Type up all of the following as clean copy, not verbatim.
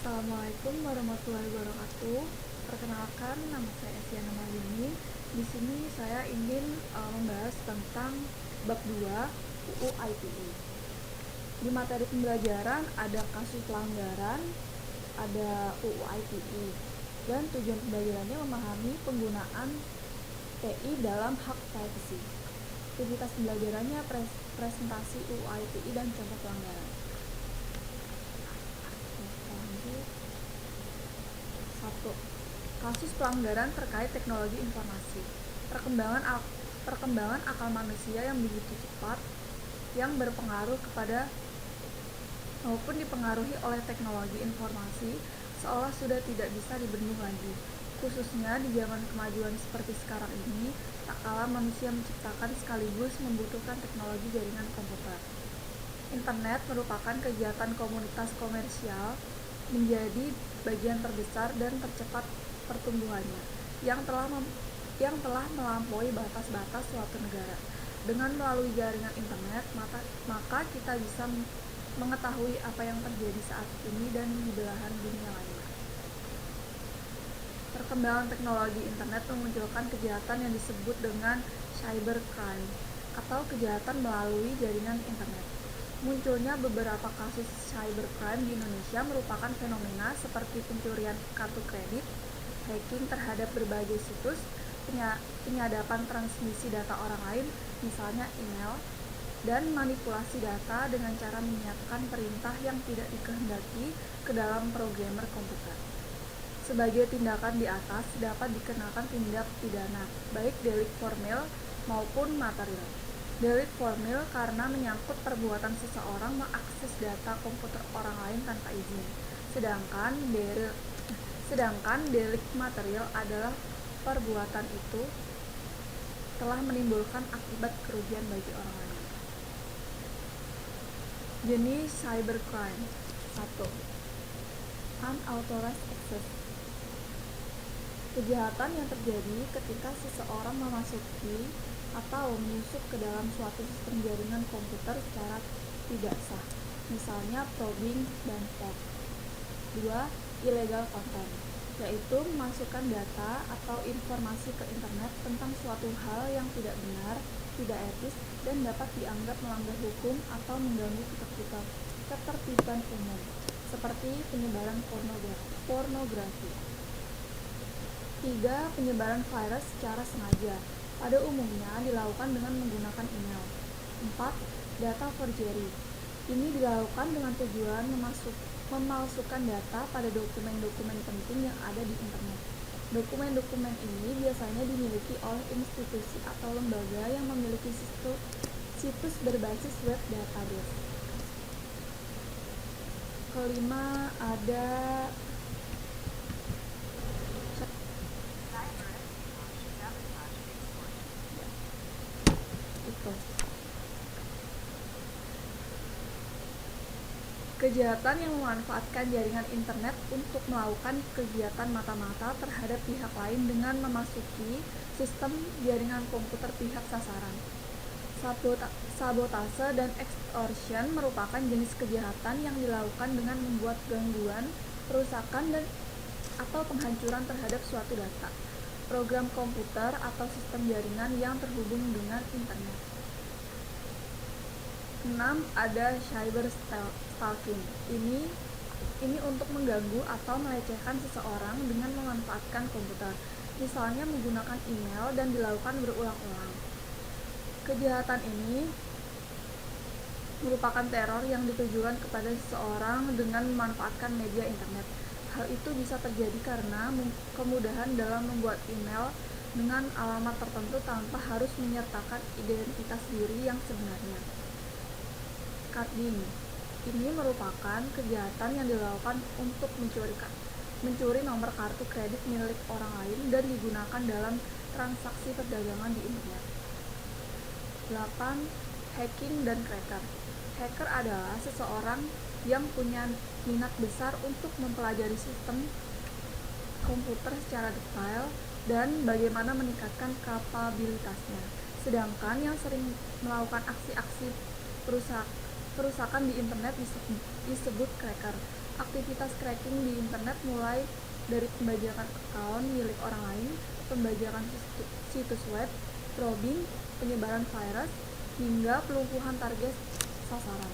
Assalamualaikum warahmatullahi wabarakatuh. Perkenalkan, nama saya Esiana Malini. Di sini saya ingin membahas tentang bab 2 UU ITE. Di materi pembelajaran ada kasus pelanggaran, ada UU ITE, dan tujuan pembelajarannya memahami penggunaan TI dalam hak privacy. Aktivitas pembelajarannya presentasi UU ITE dan contoh pelanggaran. 1. Kasus pelanggaran terkait teknologi informasi. Perkembangan akal manusia yang begitu cepat yang berpengaruh kepada maupun dipengaruhi oleh teknologi informasi seolah sudah tidak bisa dibendung lagi. Khususnya di zaman kemajuan seperti sekarang ini, tak kalah manusia menciptakan sekaligus membutuhkan teknologi jaringan komputer. Internet merupakan kegiatan komunitas komersial menjadi bagian terbesar dan tercepat pertumbuhannya yang telah melampaui batas-batas suatu negara. Dengan melalui jaringan internet, maka kita bisa mengetahui apa yang terjadi saat ini dan di belahan dunia lainnya. Perkembangan teknologi internet memunculkan kejahatan yang disebut dengan cybercrime atau kejahatan melalui jaringan internet. Munculnya beberapa kasus cybercrime di Indonesia merupakan fenomena seperti pencurian kartu kredit, hacking terhadap berbagai situs, penyadapan transmisi data orang lain, misalnya email, dan manipulasi data dengan cara menyiapkan perintah yang tidak dikehendaki ke dalam programmer komputer. Sebagai tindakan di atas dapat dikenakan tindak pidana, baik delik formil maupun material. Delik formil karena menyangkut perbuatan seseorang mengakses data komputer orang lain tanpa izin. Sedangkan delik material adalah perbuatan itu telah menimbulkan akibat kerugian bagi orang lain. Jenis cybercrime. 1. Unauthorized access. Kejahatan yang terjadi ketika seseorang memasuki atau menyusup ke dalam suatu sistem jaringan komputer secara tidak sah, misalnya probing dan theft. 2. Illegal content, yaitu memasukkan data atau informasi ke internet tentang suatu hal yang tidak benar, tidak etis, dan dapat dianggap melanggar hukum atau mengganggu ketertiban umum, seperti penyebaran pornografi. 3. Penyebaran virus secara sengaja, pada umumnya dilakukan dengan menggunakan email. 4. Data forgery. Ini dilakukan dengan tujuan memalsukan data pada dokumen-dokumen penting yang ada di internet. Dokumen-dokumen ini biasanya dimiliki oleh institusi atau lembaga yang memiliki situs berbasis web database. Kelima, ada kejahatan yang memanfaatkan jaringan internet untuk melakukan kegiatan mata-mata terhadap pihak lain dengan memasuki sistem jaringan komputer pihak sasaran. Sabotase dan extortion merupakan jenis kejahatan yang dilakukan dengan membuat gangguan, perusakan atau penghancuran terhadap suatu data, program komputer atau sistem jaringan yang terhubung dengan internet. 6. Ada cyber stalking. Ini untuk mengganggu atau melecehkan seseorang dengan memanfaatkan komputer, misalnya menggunakan email dan dilakukan berulang-ulang. Kejahatan ini merupakan teror yang ditujukan kepada seseorang dengan memanfaatkan media internet. Hal itu bisa terjadi karena kemudahan dalam membuat email dengan alamat tertentu tanpa harus menyertakan identitas diri yang sebenarnya. Carding. Ini merupakan kejahatan yang dilakukan untuk mencuri nomor kartu kredit milik orang lain dan digunakan dalam transaksi perdagangan di internet. 8. Hacking dan cracker. Hacker adalah seseorang yang punya minat besar untuk mempelajari sistem komputer secara detail dan bagaimana meningkatkan kapabilitasnya. Sedangkan yang sering melakukan aksi-aksi perusakan di internet disebut cracker. Aktivitas cracking di internet mulai dari pembajakan akun milik orang lain, pembajakan situs web, probing, penyebaran virus, hingga pelumpuhan target sasaran.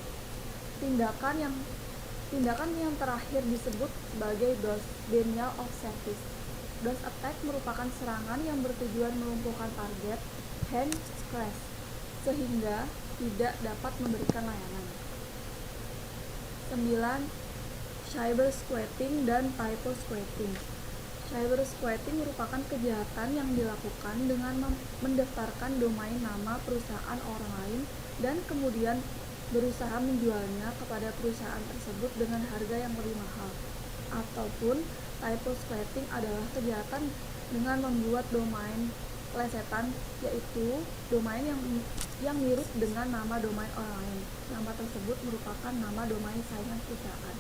Tindakan yang terakhir disebut sebagai DOS, Denial of Service. DOS attack merupakan serangan yang bertujuan melumpuhkan target, hence crash, sehingga tidak dapat memberikan layanan. 9. Cyber squatting dan typo squatting. Cyber squatting merupakan kejahatan yang dilakukan dengan mendaftarkan domain nama perusahaan orang lain dan kemudian berusaha menjualnya kepada perusahaan tersebut dengan harga yang lebih mahal. Ataupun typo squatting adalah kejahatan dengan membuat domain plesetan, yaitu domain yang mirip dengan nama domain orang lain. Nama tersebut merupakan nama domain saingan perusahaan.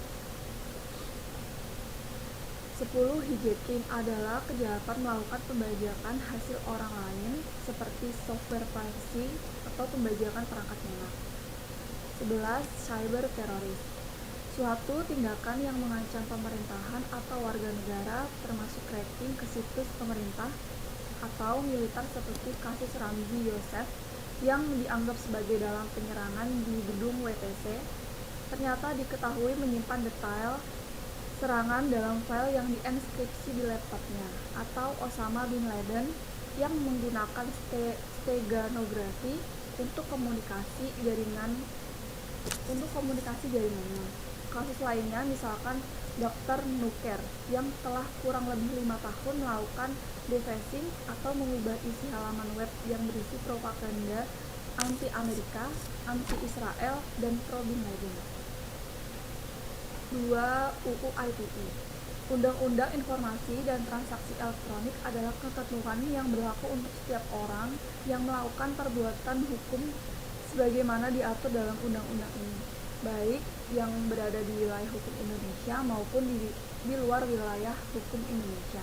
10. Hijacking adalah kejahatan melakukan pembajakan hasil orang lain seperti software piracy atau pembajakan perangkat lunak. 11. Cyber teroris. Suatu tindakan yang mengancam pemerintahan atau warga negara, termasuk cracking ke situs pemerintah atau militer seperti kasus Ramzi Yosef yang dianggap sebagai dalam penyerangan di gedung WTC, ternyata diketahui menyimpan detail serangan dalam file yang dienkripsi di laptopnya, atau Osama bin Laden yang menggunakan steganografi untuk komunikasi jaringannya. Kasus lainnya misalkan Dr. Nuker yang telah kurang lebih 5 tahun melakukan defacing atau mengubah isi halaman web yang berisi propaganda anti-Amerika, anti-Israel, dan pro-Bin Laden. 2. UU ITE. Undang-Undang Informasi dan Transaksi Elektronik adalah ketentuan yang berlaku untuk setiap orang yang melakukan perbuatan hukum sebagaimana diatur dalam undang-undang ini, baik yang berada di wilayah hukum Indonesia maupun di luar wilayah hukum Indonesia,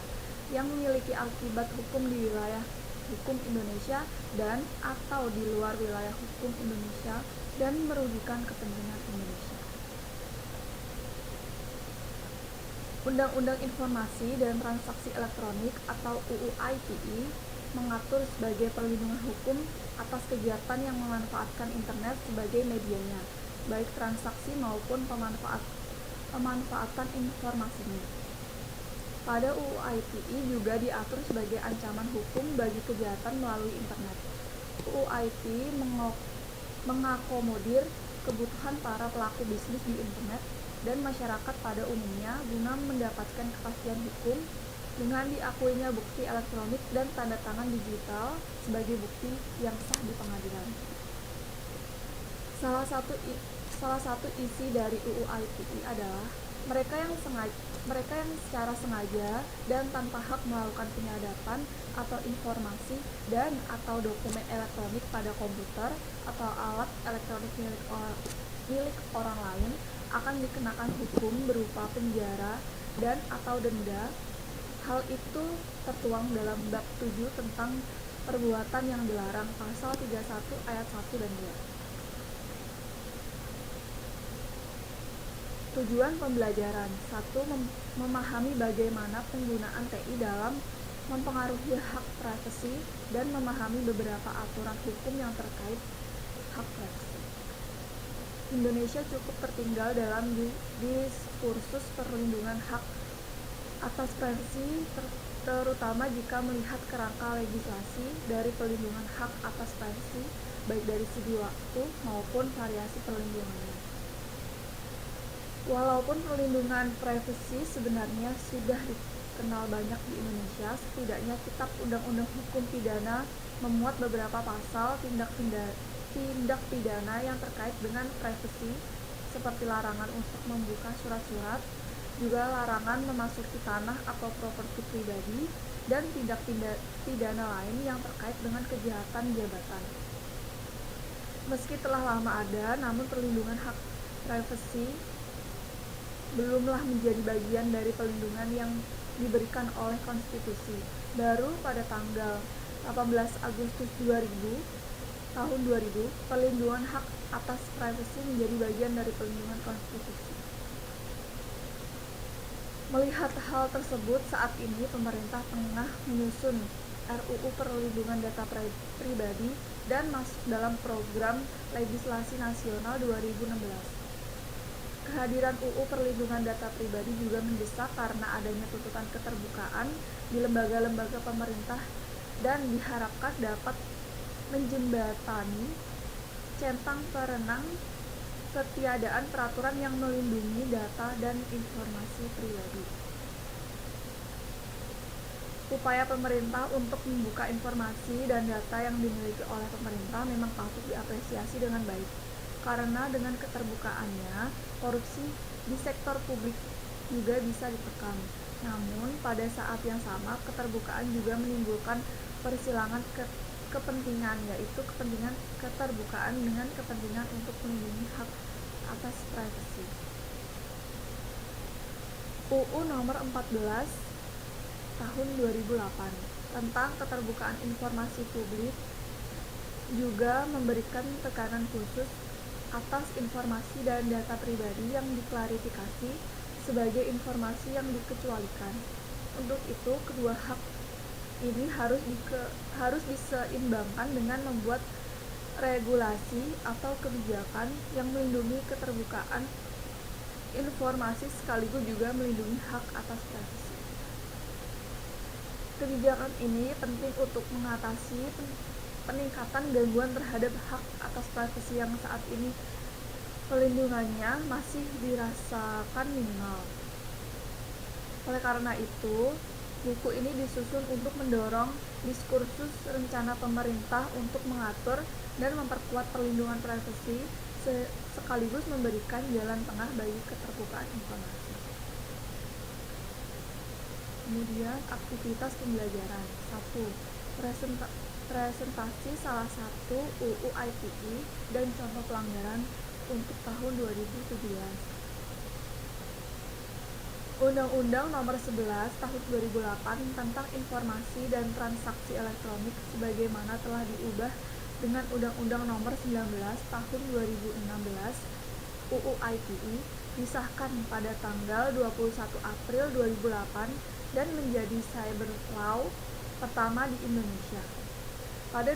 yang memiliki akibat hukum di wilayah hukum Indonesia dan atau di luar wilayah hukum Indonesia dan merugikan kepentingan Indonesia. Undang-Undang Informasi dan Transaksi Elektronik atau UU ITE mengatur sebagai perlindungan hukum atas kegiatan yang memanfaatkan internet sebagai medianya, baik transaksi maupun pemanfaatan informasinya. Pada UU ITE juga diatur sebagai ancaman hukum bagi kejahatan melalui internet. UU ITE mengakomodir kebutuhan para pelaku bisnis di internet dan masyarakat pada umumnya guna mendapatkan kepastian hukum dengan diakuinya bukti elektronik dan tanda tangan digital sebagai bukti yang sah di pengadilan. Salah satu isi dari UU ITE adalah mereka yang secara sengaja dan tanpa hak melakukan penyadapan atau informasi dan atau dokumen elektronik pada komputer atau alat elektronik milik orang lain akan dikenakan hukum berupa penjara dan atau denda. Hal itu tertuang dalam bab 7 tentang perbuatan yang dilarang, pasal 31 ayat 1 dan 2. Tujuan pembelajaran. 1. Memahami bagaimana penggunaan TI dalam mempengaruhi hak privasi dan memahami beberapa aturan hukum yang terkait hak privasi. Indonesia cukup tertinggal dalam diskursus perlindungan hak atas privasi, terutama jika melihat kerangka legislasi dari perlindungan hak atas privasi, baik dari segi waktu maupun variasi perlindungannya. Walaupun perlindungan privasi sebenarnya sudah dikenal banyak di Indonesia, setidaknya Kitab Undang-Undang Hukum Pidana memuat beberapa pasal tindak pidana yang terkait dengan privasi, seperti larangan untuk membuka surat-surat, juga larangan memasuki tanah atau properti pribadi, dan tindak pidana lain yang terkait dengan kejahatan jabatan. Meski telah lama ada, namun perlindungan hak privasi belumlah menjadi bagian dari perlindungan yang diberikan oleh konstitusi. Baru pada tanggal 18 Agustus 2000, perlindungan hak atas privasi menjadi bagian dari perlindungan konstitusi. Melihat hal tersebut, saat ini pemerintah tengah menyusun RUU Perlindungan Data Pribadi dan masuk dalam program legislasi nasional 2016. Kehadiran UU Perlindungan Data Pribadi juga mendesak karena adanya tuntutan keterbukaan di lembaga-lembaga pemerintah dan diharapkan dapat menjembatani centang perenang ketiadaan peraturan yang melindungi data dan informasi pribadi. Upaya pemerintah untuk membuka informasi dan data yang dimiliki oleh pemerintah memang patut diapresiasi dengan baik, karena dengan keterbukaannya, korupsi di sektor publik juga bisa ditekan. Namun, pada saat yang sama, keterbukaan juga menimbulkan persilangan kepentingan, yaitu kepentingan keterbukaan dengan kepentingan untuk melindungi hak atas privasi. UU Nomor 14 Tahun 2008 tentang keterbukaan informasi publik juga memberikan tekanan khusus atas informasi dan data pribadi yang diklarifikasi sebagai informasi yang dikecualikan. Untuk itu, kedua hak ini harus diseimbangkan dengan membuat regulasi atau kebijakan yang melindungi keterbukaan informasi sekaligus juga melindungi hak atas privasi. Kebijakan ini penting untuk mengatasi peningkatan gangguan terhadap hak atas privasi yang saat ini pelindungannya masih dirasakan minimal. Oleh karena itu, buku ini disusun untuk mendorong diskursus rencana pemerintah untuk mengatur dan memperkuat perlindungan privasi sekaligus memberikan jalan tengah bagi keterbukaan informasi. Kemudian aktivitas pembelajaran. 1. Presentasi salah satu UU ITE dan contoh pelanggaran untuk tahun 2017. Undang-Undang Nomor 11 Tahun 2008 tentang Informasi dan Transaksi Elektronik sebagaimana telah diubah dengan Undang-Undang Nomor 19 Tahun 2016 UU ITE disahkan pada tanggal 21 April 2008 dan menjadi cyber law pertama di Indonesia. Pada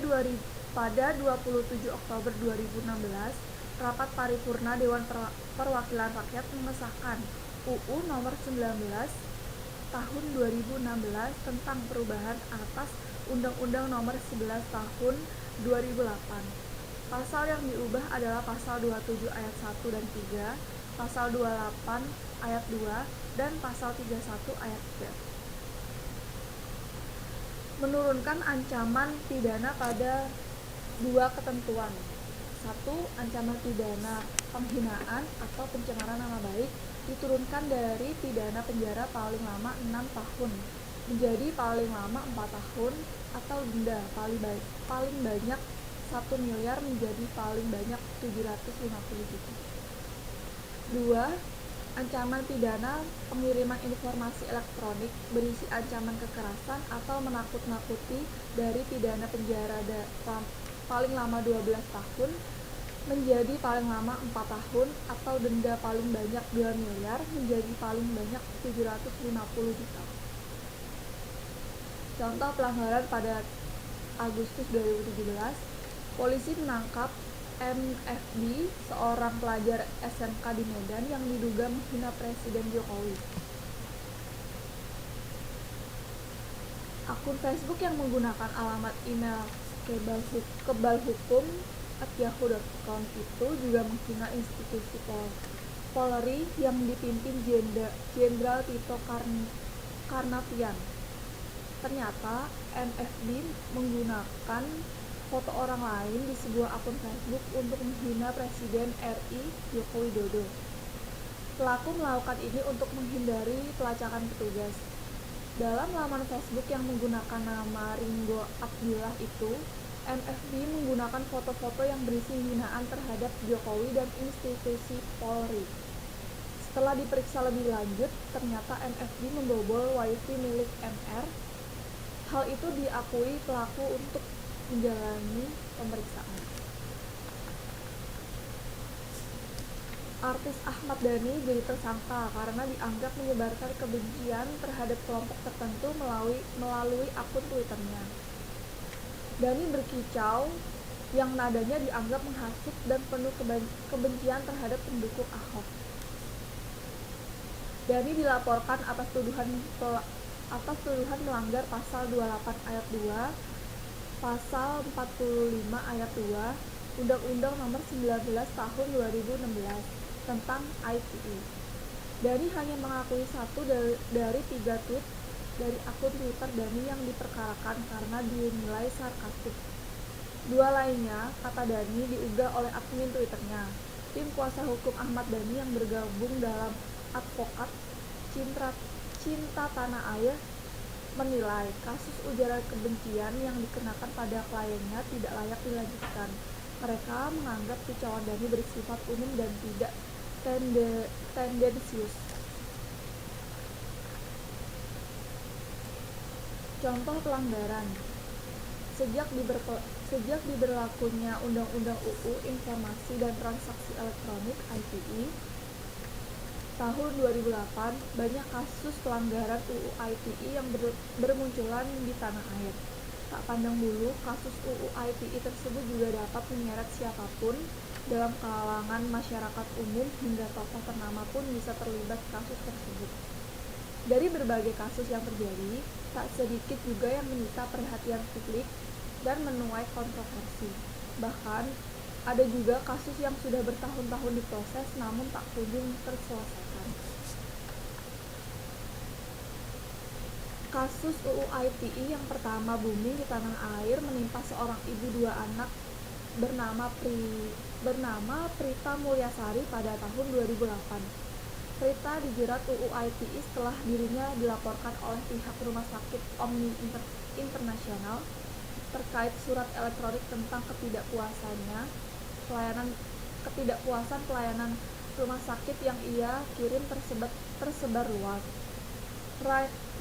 27 Oktober 2016, rapat paripurna Dewan Perwakilan Rakyat mengesahkan UU Nomor 19 Tahun 2016 tentang perubahan atas Undang-Undang Nomor 11 Tahun 2008. Pasal yang diubah adalah Pasal 27 Ayat 1 dan 3, Pasal 28 Ayat 2, dan Pasal 31 Ayat 3. Menurunkan ancaman pidana pada dua ketentuan. 1. Ancaman pidana penghinaan atau pencemaran nama baik diturunkan dari pidana penjara paling lama 6 tahun menjadi paling lama 4 tahun atau denda paling banyak 1 miliar menjadi paling banyak 750 juta. 2. Ancaman pidana pengiriman informasi elektronik berisi ancaman kekerasan atau menakut-nakuti dari pidana penjara paling lama 12 tahun menjadi paling lama 4 tahun atau denda paling banyak 2 miliar menjadi paling banyak 750 juta. Contoh pelanggaran pada Agustus 2017, polisi menangkap MFB, seorang pelajar SMK di Medan yang diduga menghina Presiden Jokowi. Akun Facebook yang menggunakan alamat email kebalhukum@yahoo.com itu juga menghina institusi Polri yang dipimpin Jenderal Tito Karnavian. Ternyata MFB menggunakan foto orang lain di sebuah akun Facebook untuk menghina Presiden RI Joko Widodo. Pelaku melakukan ini untuk menghindari pelacakan petugas. Dalam laman Facebook yang menggunakan nama Ringo Abdullah itu, MFB menggunakan foto-foto yang berisi hinaan terhadap Jokowi dan institusi Polri. Setelah diperiksa lebih lanjut, ternyata MFB membobol WiFi milik MR. Hal itu diakui pelaku untuk menjalani pemeriksaan. Artis Ahmad Dhani jadi tersangka karena dianggap menyebarkan kebencian terhadap kelompok tertentu melalui akun Twitternya. Dhani berkicau yang nadanya dianggap menghasut dan penuh kebencian terhadap pendukung Ahok. Dhani dilaporkan atas tuduhan melanggar pasal 28 ayat 2, pasal 45 ayat 2, Undang-Undang Nomor 19 Tahun 2016 tentang ITE. Dhani hanya mengakui satu dari 3 tweet dari akun Twitter Dhani yang diperkarakan karena dinilai sarkastik. 2 lainnya, kata Dhani, diunggah oleh admin Twitternya. Tim kuasa hukum Ahmad Dhani yang bergabung dalam Advokat Cinta Tanah Air menilai kasus ujaran kebencian yang dikenakan pada kliennya tidak layak dilanjutkan. Mereka menganggap kicauan Dhani bersifat umum dan tidak tendensius. Contoh pelanggaran. Sejak diberlakunya Undang-Undang UU Informasi dan Transaksi Elektronik (ITE) tahun 2008, banyak kasus pelanggaran UU ITE yang bermunculan di tanah air. Tak pandang bulu, kasus UU ITE tersebut juga dapat menyeret siapapun dalam kalangan masyarakat umum hingga tokoh ternama pun bisa terlibat kasus tersebut. Dari berbagai kasus yang terjadi, tak sedikit juga yang menyita perhatian publik dan menuai kontroversi. Bahkan, ada juga kasus yang sudah bertahun-tahun diproses namun tak kunjung terselesaikan. Kasus UU ITE yang pertama booming di tanah air menimpa seorang ibu 2 anak bernama Prita Mulyasari pada tahun 2008. Prita dijerat UU ITE setelah dirinya dilaporkan oleh pihak Rumah Sakit Omni Internasional terkait surat elektronik tentang ketidakpuasan pelayanan rumah sakit yang ia kirim tersebar luas.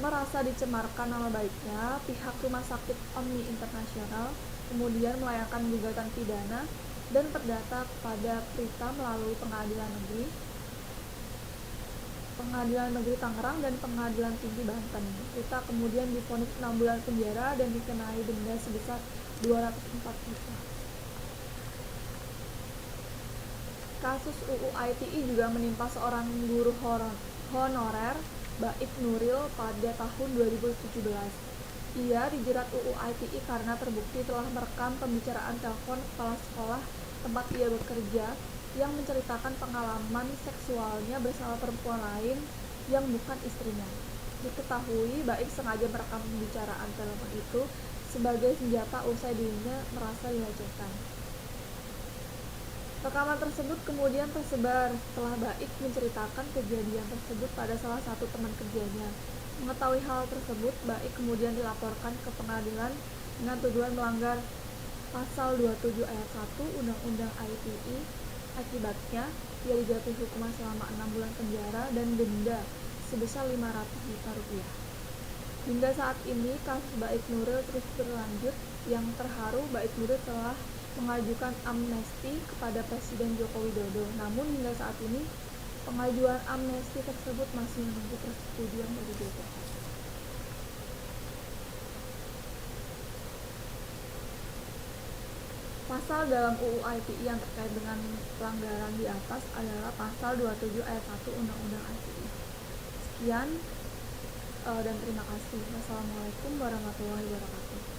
Merasa dicemarkan nama baiknya, pihak Rumah Sakit Omni Internasional kemudian melayangkan gugatan pidana dan perdata kepada Prita melalui Pengadilan Negeri Tangerang dan Pengadilan Tinggi Banten. Prita kemudian divonis 6 bulan penjara dan dikenai denda sebesar 204 juta. Kasus UU ITE juga menimpa seorang guru honorer, Baik Nuril, pada tahun 2017. Ia dijerat UU ITE karena terbukti telah merekam pembicaraan telepon kepala sekolah tempat ia bekerja yang menceritakan pengalaman seksualnya bersama perempuan lain yang bukan istrinya. Diketahui Baik sengaja merekam pembicaraan telepon itu sebagai senjata usai dirinya merasa dilecehkan. Rekaman tersebut kemudian tersebar setelah Baik menceritakan kejadian tersebut pada salah satu teman kerjanya. Mengetahui hal tersebut, Baik kemudian dilaporkan ke pengadilan dengan tuduhan melanggar pasal 27 ayat 1 Undang-Undang ITE. Akibatnya, ia dijatuhi hukuman selama 6 bulan penjara dan denda sebesar 500 juta rupiah. Hingga saat ini, kasus Baik Nuril terus berlanjut. Yang terharu, Baik Nuril telah mengajukan amnesti kepada Presiden Joko Widodo. Namun hingga saat ini, pengajuan amnesti tersebut masih menunggu persetujuan dari DPR. Pasal dalam UU ITE yang terkait dengan pelanggaran di atas adalah pasal 27 ayat 1 Undang-Undang ITE. Sekian dan terima kasih. Wassalamualaikum warahmatullahi wabarakatuh.